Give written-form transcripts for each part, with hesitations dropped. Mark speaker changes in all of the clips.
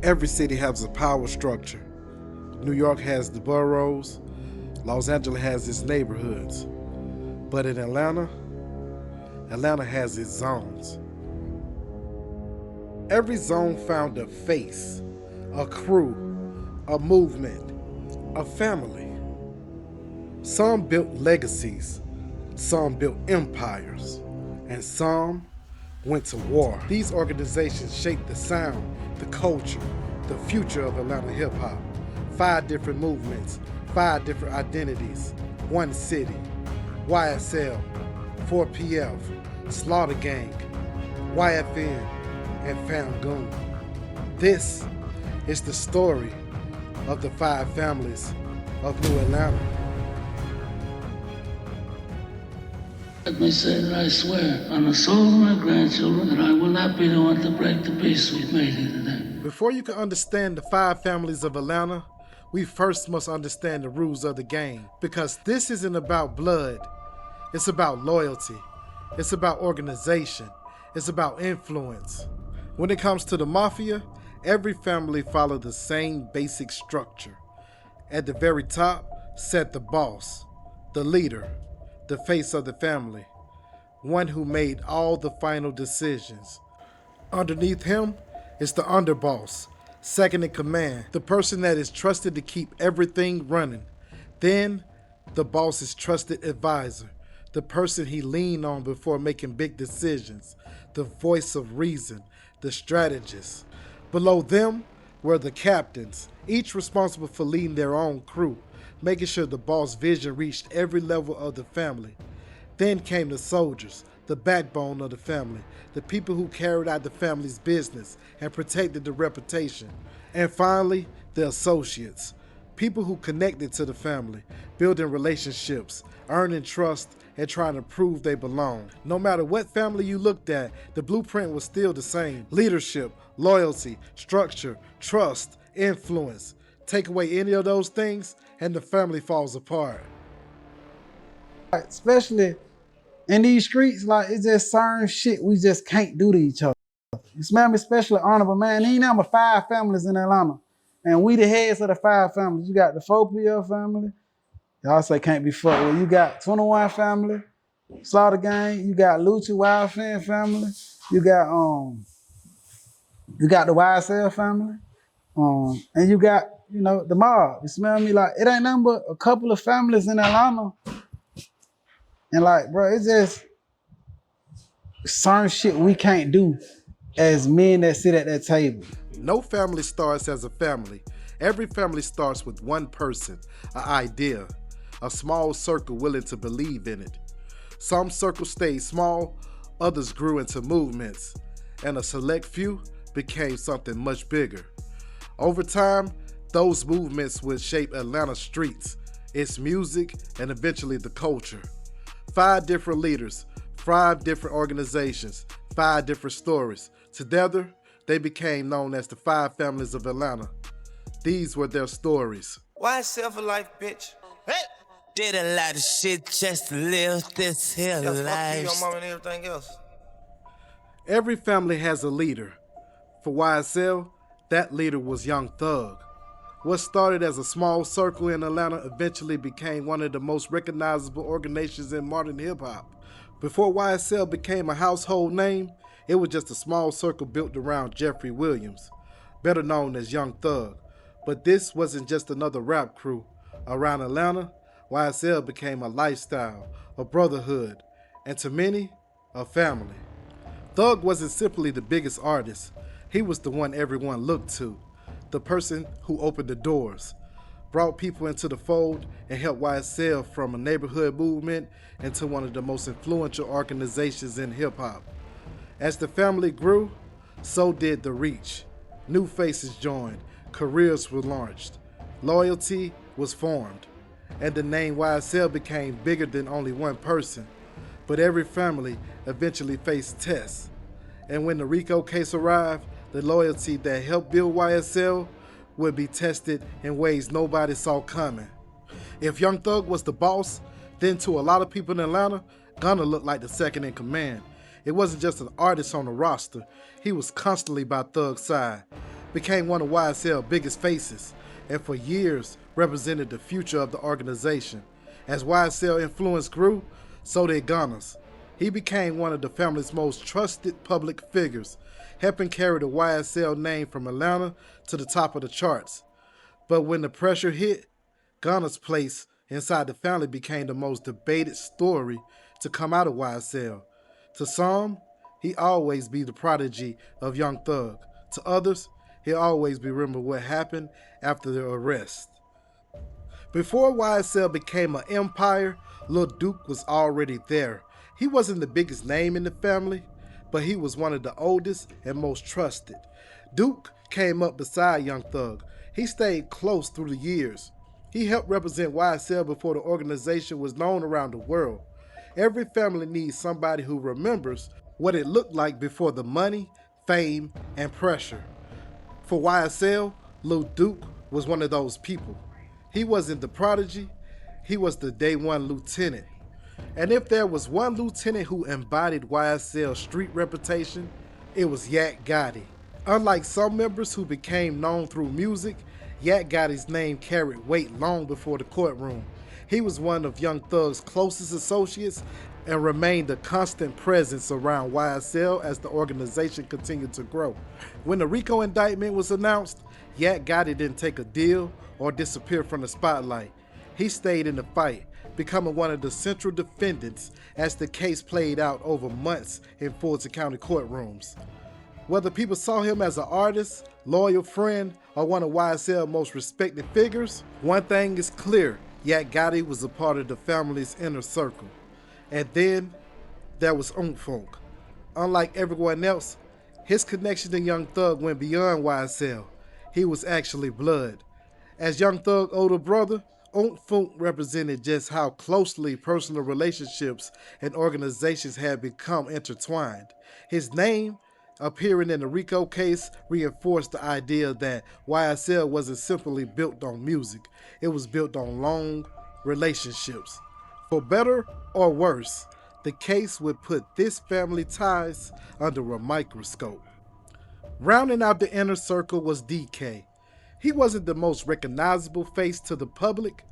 Speaker 1: Every city has a power structure. New York has the boroughs, Los Angeles has its neighborhoods. But in Atlanta has its zones. Every zone found a face, a crew, a movement, a family. Some built legacies, some built empires, and some went to war. These organizations shaped the sound, the culture, the future of Atlanta hip-hop. 5 different movements, 5 different identities, 1 city. YSL, 4PF, Slaughter Gang, YFN, and FamGoon. This is the story of the 5 families of New Atlanta.
Speaker 2: Let me say that I swear on the souls of my grandchildren that I will not be the one to break the peace we've made here today.
Speaker 1: Before you can understand the 5 families of Atlanta, we first must understand the rules of the game. Because this isn't about blood, it's about loyalty, it's about organization, it's about influence. When it comes to the mafia, every family follows the same basic structure. At the very top, sat the boss, the leader, the face of the family, one who made all the final decisions. Underneath him is the underboss, second in command, the person that is trusted to keep everything running. Then, the boss's trusted advisor, the person he leaned on before making big decisions, the voice of reason, the strategist. Below them were the captains, each responsible for leading their own crew, making sure the boss' vision reached every level of the family. Then came the soldiers, the backbone of the family, the people who carried out the family's business and protected the reputation. And finally, the associates, people who connected to the family, building relationships, earning trust, and trying to prove they belong. No matter what family you looked at, the blueprint was still the same. Leadership, loyalty, structure, trust, influence. Take away any of those things and the family falls apart.
Speaker 3: Especially in these streets, like, it's just certain shit we just can't do to each other. You smell me? Especially Honorable, man. He number 5 families in Atlanta. And we the heads of the 5 families. You got the 4PL family. Y'all say can't be fucked with. You got 21 family, Slaughter Gang. You got Lucci YFN family. You got the YSL family. And you got, you know, the mob. You smell me? Like, it ain't nothing but a couple of families in Atlanta. And like, bro, it's just certain shit we can't do as men that sit at that table.
Speaker 1: No family starts as a family. Every family starts with one person, an idea, a small circle willing to believe in it. Some circles stayed small, others grew into movements, and a select few became something much bigger. Over time, those movements would shape Atlanta streets, its music, and eventually the culture. 5 different leaders, 5 different organizations, 5 different stories. Together, they became known as the 5 families of Atlanta. These were their stories.
Speaker 4: YSL for life, bitch. Hey!
Speaker 5: Did a lot of shit just to live this here life.
Speaker 4: Your mom and everything else.
Speaker 1: Every family has a leader. For YSL, that leader was Young Thug. What started as a small circle in Atlanta eventually became one of the most recognizable organizations in modern hip-hop. Before YSL became a household name, it was just a small circle built around Jeffrey Williams, better known as Young Thug. But this wasn't just another rap crew. Around Atlanta, YSL became a lifestyle, a brotherhood, and to many, a family. Thug wasn't simply the biggest artist. He was the one everyone looked to, the person who opened the doors, brought people into the fold, and helped YSL from a neighborhood movement into one of the most influential organizations in hip-hop. As the family grew, so did the reach. New faces joined, careers were launched, loyalty was formed, and the name YSL became bigger than only one person. But every family eventually faced tests. And when the RICO case arrived, the loyalty that helped build YSL would be tested in ways nobody saw coming. If Young Thug was the boss, then to a lot of people in Atlanta, Gunna looked like the second in command. It wasn't just an artist on the roster, he was constantly by Thug's side, became one of YSL's biggest faces, and for years represented the future of the organization. As YSL influence grew, so did Gunna's. He became one of the family's most trusted public figures, helping carry the YSL name from Atlanta to the top of the charts. But when the pressure hit, Gunna's place inside the family became the most debated story to come out of YSL. To some, he always be the prodigy of Young Thug. To others, he'll always be remembered what happened after the arrest. Before YSL became an empire, Lil Duke was already there. He wasn't the biggest name in the family, but he was one of the oldest and most trusted. Duke came up beside Young Thug. He stayed close through the years. He helped represent YSL before the organization was known around the world. Every family needs somebody who remembers what it looked like before the money, fame, and pressure. For YSL, Lil Duke was one of those people. He wasn't the prodigy, he was the day one lieutenant. And if there was one lieutenant who embodied YSL's street reputation, it was Yak Gotti. Unlike some members who became known through music, Yak Gotti's name carried weight long before the courtroom. He was one of Young Thug's closest associates and remained a constant presence around YSL as the organization continued to grow. When the RICO indictment was announced, Yak Gotti didn't take a deal or disappear from the spotlight. He stayed in the fight, becoming one of the central defendants as the case played out over months in Fulton County courtrooms. Whether people saw him as an artist, loyal friend, or one of YSL's most respected figures, one thing is clear: Yak Gotti was a part of the family's inner circle. And then there was Funk. Unlike everyone else, his connection to Young Thug went beyond YSL. He was actually blood. As Young Thug's older brother, Funk represented just how closely personal relationships and organizations had become intertwined. His name, appearing in the RICO case, reinforced the idea that YSL wasn't simply built on music. It was built on long relationships. For better or worse, the case would put this family ties under a microscope. Rounding out the inner circle was DK. He wasn't the most recognizable face to the public,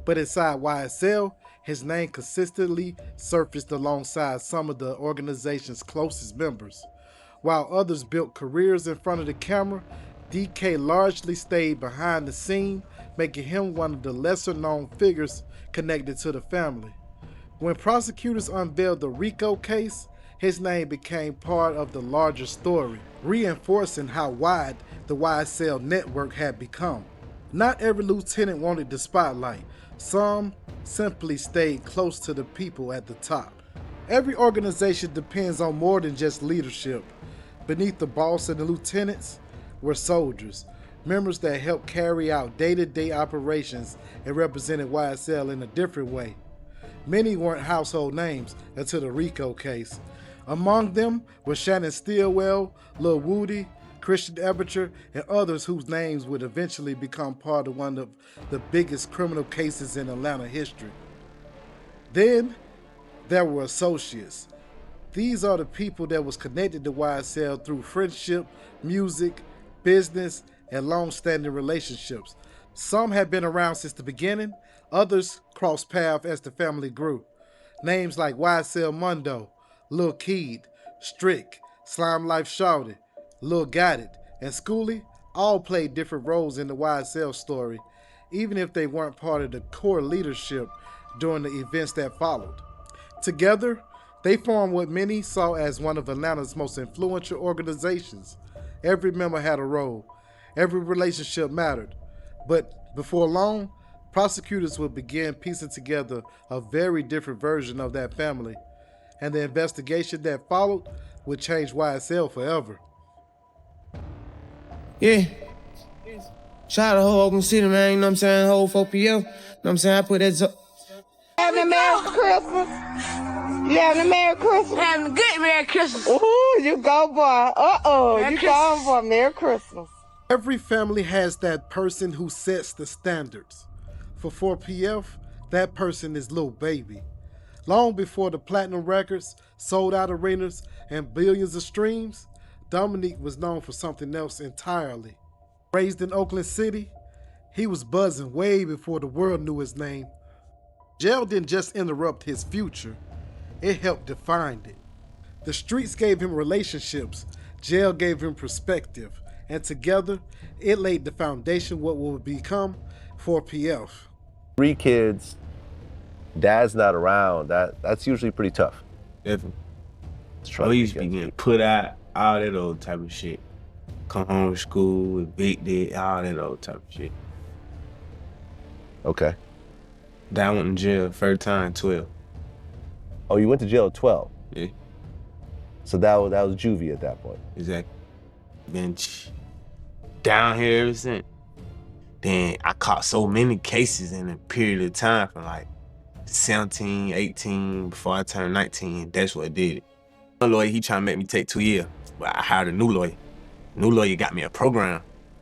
Speaker 1: but inside YSL, his name consistently surfaced alongside some of the organization's closest members. While others built careers in front of the camera, DK largely stayed behind the scene, making him one of the lesser-known figures connected to the family. When prosecutors unveiled the RICO case, his name became part of the larger story, reinforcing how wide the YSL network had become. Not every lieutenant wanted the spotlight. Some simply stayed close to the people at the top. Every organization depends on more than just leadership. Beneath the boss and the lieutenants were soldiers, members that helped carry out day-to-day operations and represented YSL in a different way. Many weren't household names until the RICO case. Among them were Shannon Stillwell, Lil Woody, Christian Aperture, and others whose names would eventually become part of one of the biggest criminal cases in Atlanta history. Then there were associates. These are the people that was connected to YSL through friendship, music, business, and long-standing relationships. Some had been around since the beginning, others crossed paths as the family grew. Names like YSL Mundo, Lil Keed, Strick, Slime Life Shawty, Lil Got It, and Schoolie all played different roles in the YSL story, even if they weren't part of the core leadership during the events that followed. Together, they formed what many saw as one of Atlanta's most influential organizations. Every member had a role. Every relationship mattered. But before long, prosecutors would begin piecing together a very different version of that family. And the investigation that followed would change YSL forever.
Speaker 5: Yeah. Shout out to whole Oakland City, man. You know what I'm saying? Whole 4 p.m. You know what I'm saying? I put that.
Speaker 6: Having a Merry Christmas. You having a Merry Christmas?
Speaker 7: Having a good Merry Christmas.
Speaker 6: Ooh, you go, boy.
Speaker 7: Merry
Speaker 6: You
Speaker 7: Christmas.
Speaker 6: going for a Merry Christmas.
Speaker 1: Every family has that person who sets the standards. For 4PF, that person is Lil Baby. Long before the platinum records, sold out arenas, and billions of streams, Dominique was known for something else entirely. Raised in Oakland City, he was buzzing way before the world knew his name. Jail didn't just interrupt his future, it helped define it. The streets gave him relationships, jail gave him perspective, and together, it laid the foundation what will become 4PF.
Speaker 8: 3 kids, dad's not around, that's usually pretty tough.
Speaker 9: Definitely. We used to be getting put out, all that old type of shit. Come home from school, evicted, all that old type of shit.
Speaker 8: Okay.
Speaker 9: Dad went in jail first time, 12.
Speaker 8: Oh, you went to jail at 12?
Speaker 9: Yeah.
Speaker 8: So that was juvie at that point?
Speaker 9: Exactly. Been down here ever since. Then I caught so many cases in a period of time from like 17, 18, before I turned 19, that's what did it. My lawyer, he trying to make me take 2 years, but I hired a new lawyer. New lawyer got me a program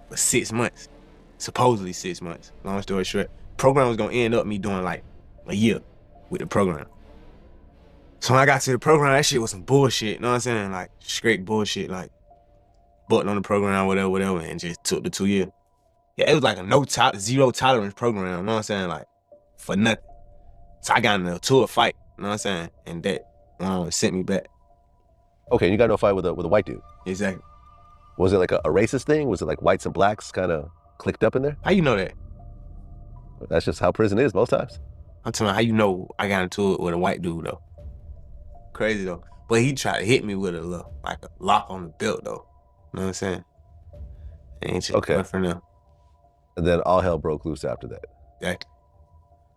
Speaker 9: for 6 months, supposedly 6 months. Long story short, program was gonna end up me doing like a year with the program. So when I got to the program, that shit was some bullshit, you know what I'm saying? Like straight bullshit, like button on the program, whatever, and just took the 2 years. Yeah, it was like a zero tolerance program, you know what I'm saying? Like for nothing. So I got in a tour fight, you know what I'm saying? And that sent me back.
Speaker 8: Okay, you got into a fight with a white dude?
Speaker 9: Exactly.
Speaker 8: Was it like a racist thing? Was it like whites and blacks kind of clicked up in there?
Speaker 9: How you know that?
Speaker 8: That's just how prison is most times.
Speaker 9: I'm telling you, how you know I got into it with a white dude though? Crazy though. But he tried to hit me with a lock on the belt though. You know what I'm saying? And just
Speaker 8: okay.
Speaker 9: Went for now.
Speaker 8: And then all hell broke loose after that.
Speaker 9: Exactly.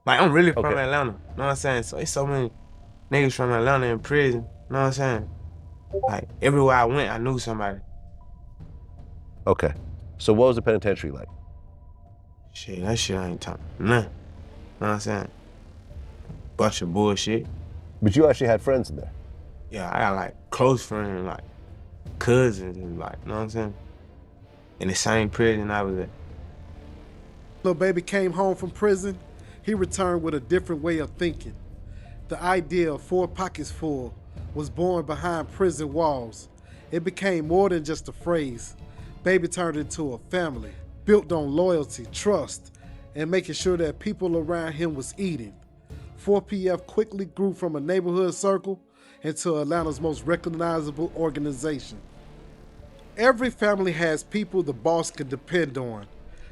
Speaker 9: Like I'm really from Atlanta. You know what I'm saying? So it's so many niggas from Atlanta in prison. You know what I'm saying? Like everywhere I went, I knew somebody.
Speaker 8: Okay. So what was the penitentiary like?
Speaker 9: Shit, that shit I ain't talking nothing. You know what I'm saying? Bunch of bullshit.
Speaker 8: But you actually had friends in there?
Speaker 9: Yeah, I got like close friends, like cousins, and like, you know what I'm saying? In the same prison I was at.
Speaker 1: Lil Baby came home from prison, he returned with a different way of thinking. The idea of 4 pockets full was born behind prison walls. It became more than just a phrase. Baby turned into a family, built on loyalty, trust, and making sure that people around him was eating. 4PF quickly grew from a neighborhood circle into Atlanta's most recognizable organization. Every family has people the boss can depend on.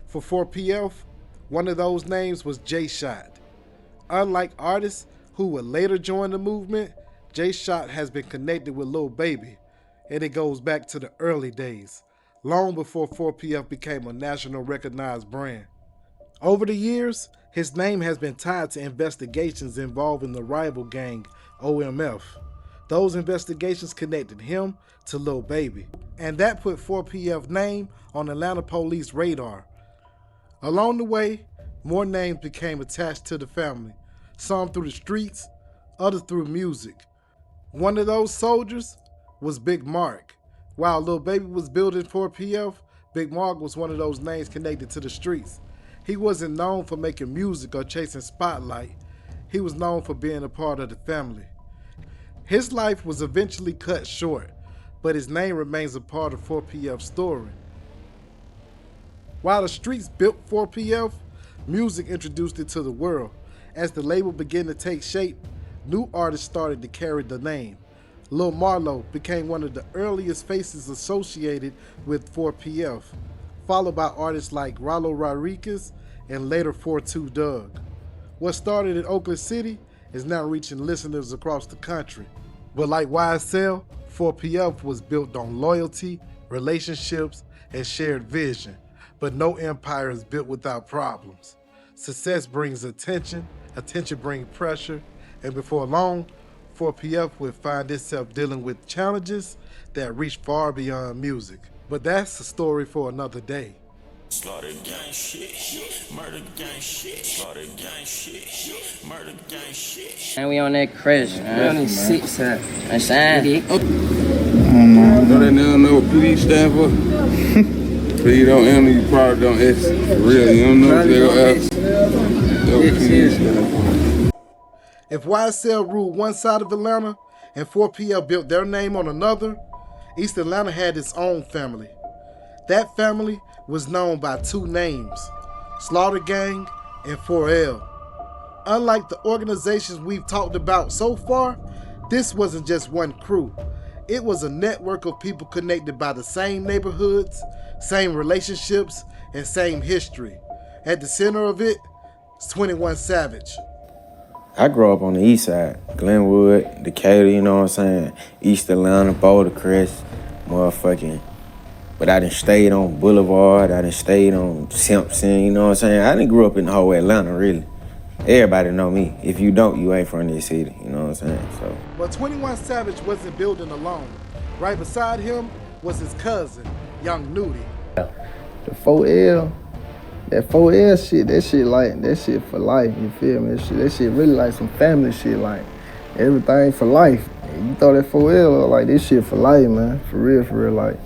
Speaker 1: For 4PF, one of those names was J-Shot. Unlike artists who would later join the movement, J-Shot has been connected with Lil Baby, and it goes back to the early days, long before 4PF became a national recognized brand. Over the years, his name has been tied to investigations involving the rival gang, OMF. Those investigations connected him to Lil Baby, and that put 4PF's name on Atlanta police radar. Along the way, more names became attached to the family, some through the streets, others through music. One of those soldiers was Big Mark. While Lil Baby was building 4PF, Big Mark was one of those names connected to the streets. He wasn't known for making music or chasing spotlight. He was known for being a part of the family. His life was eventually cut short, but his name remains a part of 4PF's story. While the streets built 4PF, music introduced it to the world. As the label began to take shape, new artists started to carry the name. Lil Marlo became one of the earliest faces associated with 4PF, followed by artists like Rollo Rodriguez and later 42 Doug. What started in Oakland City is now reaching listeners across the country. But like YSL, 4PF was built on loyalty, relationships, and shared vision. But no empire is built without problems. Success brings attention, attention brings pressure, and before long, 4PF would find itself dealing with challenges that reach far beyond music. But that's a story for another day.
Speaker 10: Slaughter gang shit, murder gang shit, slaughter gang shit, murder gang shit.
Speaker 11: And we on that crazy, man. We on that sick side. Understand?
Speaker 12: Know that nigga know what police stand for? Please don't enter, you probably don't X. For real, you don't know what they stand for.
Speaker 1: If YSL ruled one side of Atlanta and 4PF built their name on another, East Atlanta had its own family. That family was known by two names, Slaughter Gang and 4L. Unlike the organizations we've talked about so far, this wasn't just one crew. It was a network of people connected by the same neighborhoods, same relationships, and same history. At the center of it is 21 Savage.
Speaker 13: I grew up on the east side, Glenwood, Decatur, you know what I'm saying? East Atlanta, Boulder Crest, motherfucking. But I done stayed on Boulevard, I done stayed on Simpson, you know what I'm saying? I done grew up in the whole Atlanta, really. Everybody know me. If you don't, you ain't from this city, you know what I'm saying? So.
Speaker 1: But 21 Savage wasn't building alone. Right beside him was his cousin, Young Nudie.
Speaker 14: The 4L, that 4L shit, that shit for life, you feel me? That shit really like some family shit, like everything for life. And you throw that 4L like this shit for life, man. For real, like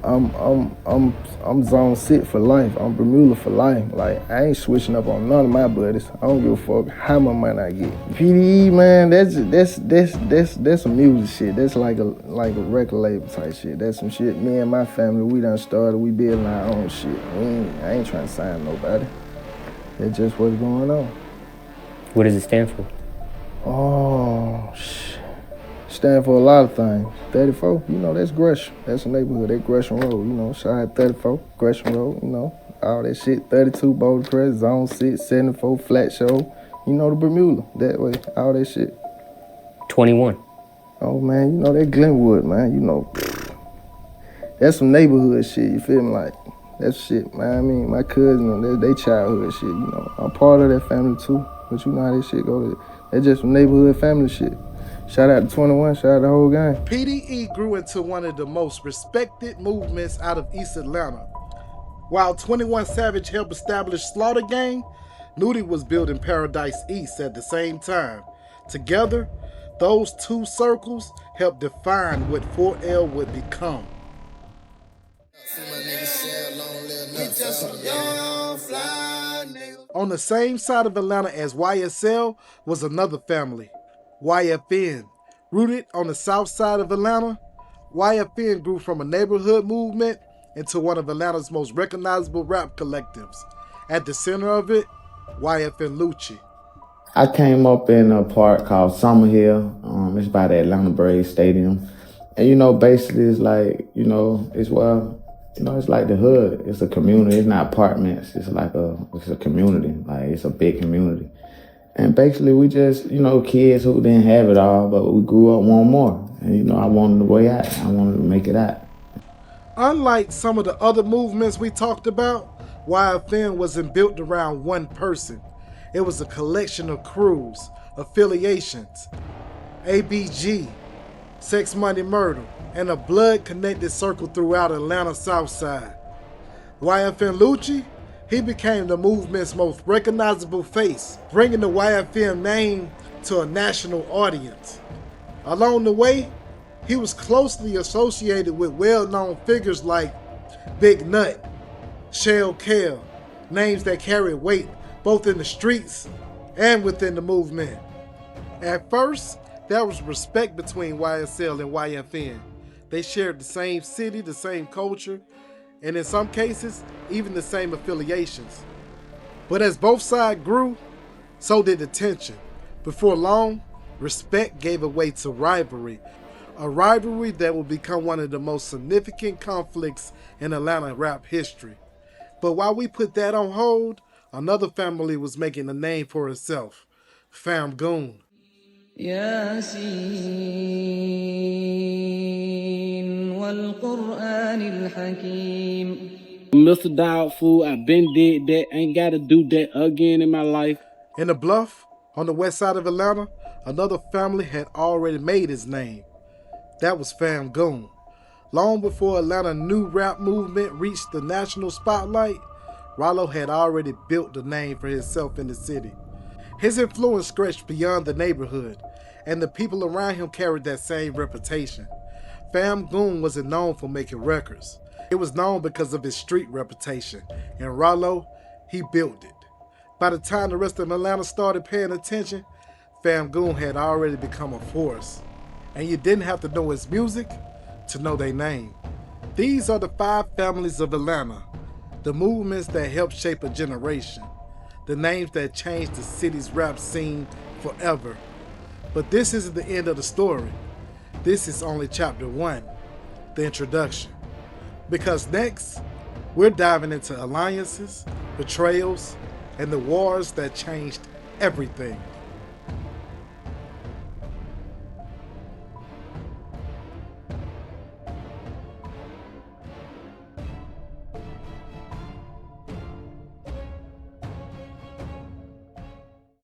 Speaker 14: I'm zone 6 for life. I'm Bermuda for life. Like I ain't switching up on none of my buddies. I don't give a fuck how much money I get. PDE, man, that's some music shit. That's like a record label type shit. That's some shit. Me and my family, we done started. We building our own shit. I ain't trying to sign nobody. That's just what's going on.
Speaker 15: What does it stand for?
Speaker 14: Oh shit. Stand for a lot of things. 34, you know, that's Gresham. That's a neighborhood, that Gresham Road, you know. Side 34, Gresham Road, you know. All that shit, 32, Boulder Crest, Zone 6, 74, Flat Show. You know, the Bermuda, that way, all that shit.
Speaker 15: 21.
Speaker 14: Oh, man, you know, that Glenwood, man, you know. That's some neighborhood shit, you feel me? Like, that's shit, man. I mean, my cousins, they childhood shit, you know. I'm part of that family, too. But you know how that shit go. That's just some neighborhood family shit. Shout out to 21, shout out to the whole gang.
Speaker 1: PDE grew into one of the most respected movements out of East Atlanta. While 21 Savage helped establish Slaughter Gang, Nudie was building Paradise East at the same time. Together, those two circles helped define what 4L would become. On the same side of Atlanta as YSL was another family, YFN. Rooted on the south side of Atlanta, YFN grew from a neighborhood movement into one of Atlanta's most recognizable rap collectives. At the center of it, YFN Lucci.
Speaker 16: I came up in a park called Summerhill. It's by the Atlanta Braves Stadium. And, you know, basically it's like, you know, it's like the hood. It's a community. It's not apartments. It's a community. Like, it's a big community. And basically we just, you know, kids who didn't have it all, but we grew up wanting more. And, you know, I wanted the way out. I wanted to make it out.
Speaker 1: Unlike some of the other movements we talked about, YFN wasn't built around one person. It was a collection of crews, affiliations, ABG, Sex, Money, Murder, and a blood-connected circle throughout Atlanta South Side. YFN Lucci, he became the movement's most recognizable face, bringing the YFN name to a national audience. Along the way, he was closely associated with well-known figures like Big Nut, Shell Kell, names that carry weight both in the streets and within the movement. At first, there was respect between YSL and YFN. They shared the same city, the same culture, and in some cases, even the same affiliations. But as both sides grew, so did the tension. Before long, respect gave way to rivalry, a rivalry that would become one of the most significant conflicts in Atlanta rap history. But while we put that on hold, another family was making a name for itself, FamGoon.
Speaker 3: Mr. Dog Food, I been did that, ain't gotta do that again in my life.
Speaker 1: In the Bluff, on the west side of Atlanta, another family had already made its name. That was FamGoon. Long before Atlanta's new rap movement reached the national spotlight, Rollo had already built the name for himself in the city. His influence stretched beyond the neighborhood, and the people around him carried that same reputation. FamGoon wasn't known for making records. It was known because of his street reputation, and Rollo, he built it. By the time the rest of Atlanta started paying attention, FamGoon had already become a force. And you didn't have to know his music to know their name. These are the 5 families of Atlanta, the movements that helped shape a generation, the names that changed the city's rap scene forever. But this isn't the end of the story. This is only chapter 1, the introduction. Because next, we're diving into alliances, betrayals, and the wars that changed everything.